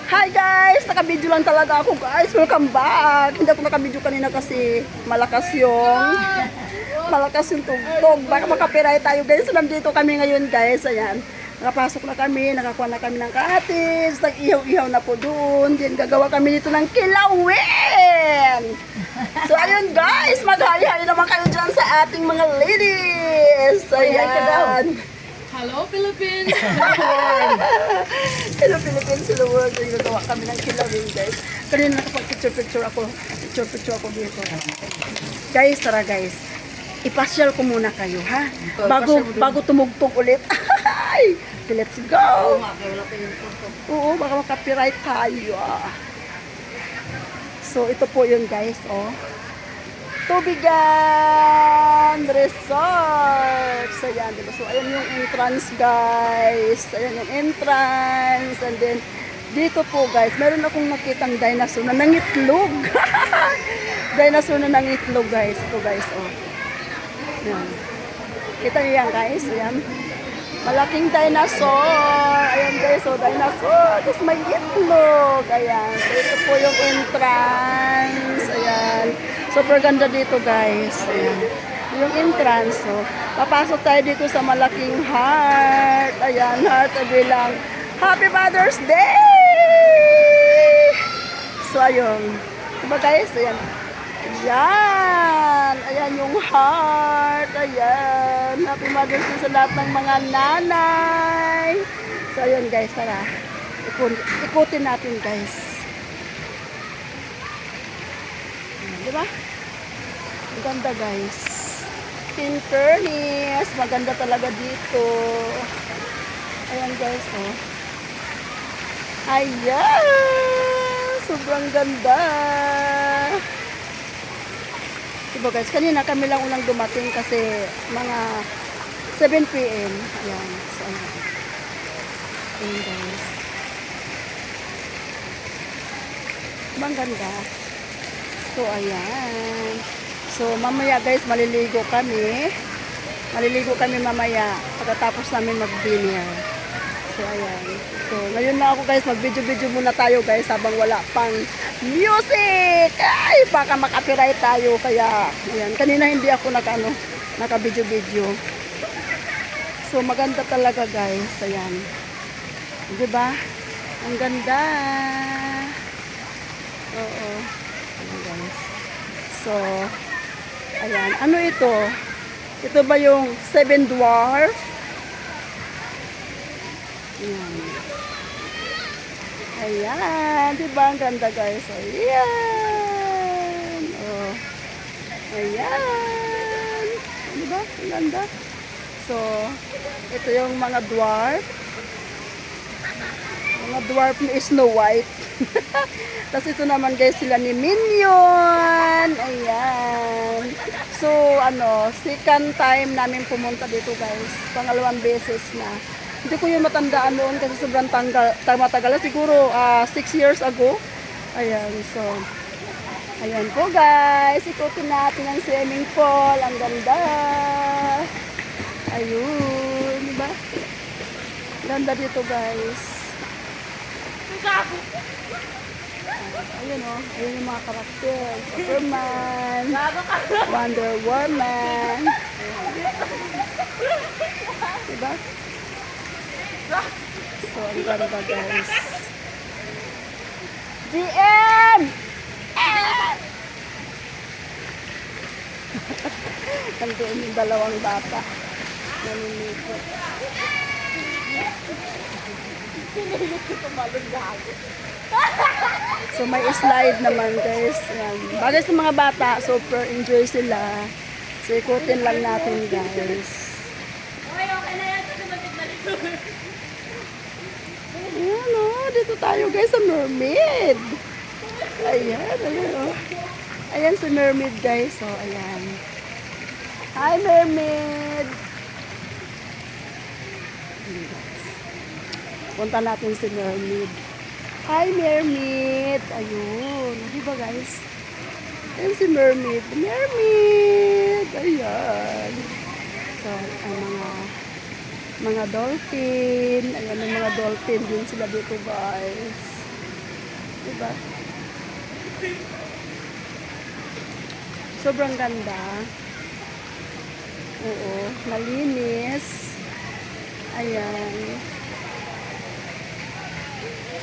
Hi guys! Naka-video lang talaga ako guys. Welcome back! Hindi ako naka-video kanina kasi malakas yung tugtog. Baka makapiright tayo guys. So, nandito kami ngayon guys. Ayan. Nakapasok na kami. Nakakuha na kami ng cottage. Nag-ihaw-ihaw na po doon. Then gagawa kami dito ng kilawin. So ayun guys. Mag-hi-hi naman kayo dyan sa ating mga ladies. Ayan. Hello, Philippines! Hello Philippines, hello world. So, nagawa kami ng kilawin guys. Kanina nakapag-picture ako. Picture ako dito. Guys, tara guys. Ipasyal ko muna kayo, ha? Bago tumugtog ulit. Okay, let's go! Oo, baka makapiright tayo. So, ito po yun guys, oh. Tubigan Resort. So, ayan, diba? So, ayan yung entrance, guys. Ayan yung entrance. And then, dito po, guys, meron akong nakitang dinosaur na nangitlog. Dinosaur na nangitlog, guys. Ito, guys, oh. Ayan. Kita niyo yan, guys. Ayan. Malaking dinosaur. Ayan, guys. So, dinosaur. Tapos may itlog. Ayan. So, ito po yung entrance. Ayan. Super ganda dito guys. Ayan. Yung entrance. So, papasok tayo dito sa malaking heart. Ayan, heart bilang Happy Mother's Day! So, ayun. Diba guys? Ayan. Ayan. Ayan yung heart. Ayan. Happy Mother's Day sa lahat ng mga nanay. So, ayun guys. Tara. Ikutin natin guys. Diba? Ang ganda guys. In fairness, maganda talaga dito. Ayan guys, oh. Ayan! Sobrang ganda. Diba guys, kanina kami lang unang dumating kasi mga 7 PM. Ayan. So, ayan. Ayan guys. Diba ang ganda? So, ayan. So, mamaya guys, maliligo kami. Maliligo kami mamaya pagkatapos namin mag-dinner. So, ayan. So, ngayon na ako guys, mag-video-video muna tayo guys habang wala pang music. Ay, baka makapiright tayo. Kaya, ayan. Kanina hindi ako naka-video-video. So, maganda talaga guys. Ayan. Diba? Ang ganda. Oo. So, ayan. Ano ito? Ito ba yung 7 dwarf? Ayan. Ayan. Diba ang ganda guys? Ayan. Oh. Ayan. Diba? Ang ganda. So, ito yung mga dwarf. Mga dwarf ni Snow White. Tapos ito naman guys sila ni Minion. Ayan. So second time namin pumunta dito guys. Pangalawang beses na. Hindi ko yung matandaan noon kasi sobrang matagal. Siguro 6 years ago. Ayan. So, ayan po guys. Ikutin natin ang swimming pool. Ang ganda. Ayun. Diba? Ganda dito guys. Ayun o, ayun yung mga karakter. Superman, Wonder Woman. Diba? So, ang ganda guys. GM! Nandiyan yung dalawang bata. Naninipot. So may slide naman guys. Ayan. Bagay sa mga bata, super enjoy sila. So ikutin lang natin guys. Ayan o, dito tayo guys sa mermaid. Ayan, ayan o. Ayan sa mermaid guys. So ayan. Hi mermaid! Punta natin si mermaid. Hi, mermaid! Ayun. Diba, guys? Ayan si mermaid. Mermaid! Ayan. So, ang mga dolphin. Ayan, ang mga dolphin din sila dito, guys. Diba? Sobrang ganda. Oo, malinis. Ayan.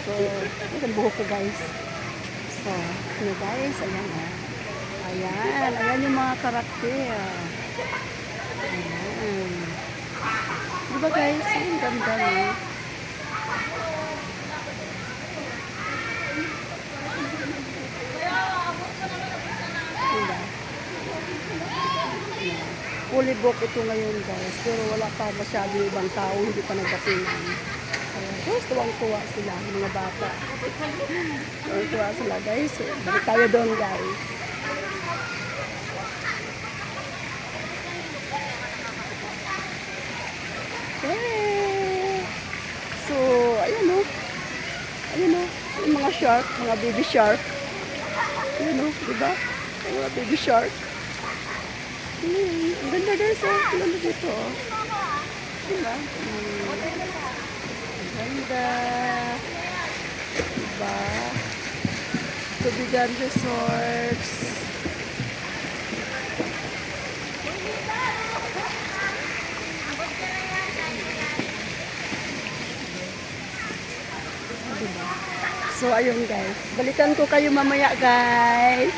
So, ito ang buhok ko guys. So, ito guys, ayan o. Ayan, ayan yung mga karakter. Ayan. Diba guys, ang ganda no? Diba? Ayan. Fully booked ito ngayon guys, pero wala pa masyado yung ibang tao, hindi pa nagdatingan. Ayan, guys, tuwang-tuwa sila, mga bata. Tuwang-tuwa sila guys. Balik tayo doon guys. Hey! So, ayun o. Ayun o. Yung mga shark, mga baby shark. Ayun o, diba? Yung mga baby shark. Ang ganda guys o. Ang ganda dito o. Diba? Ang ganda. Diba? Tubigan Resorts. So, ayun guys. Balikan ko kayo mamaya guys.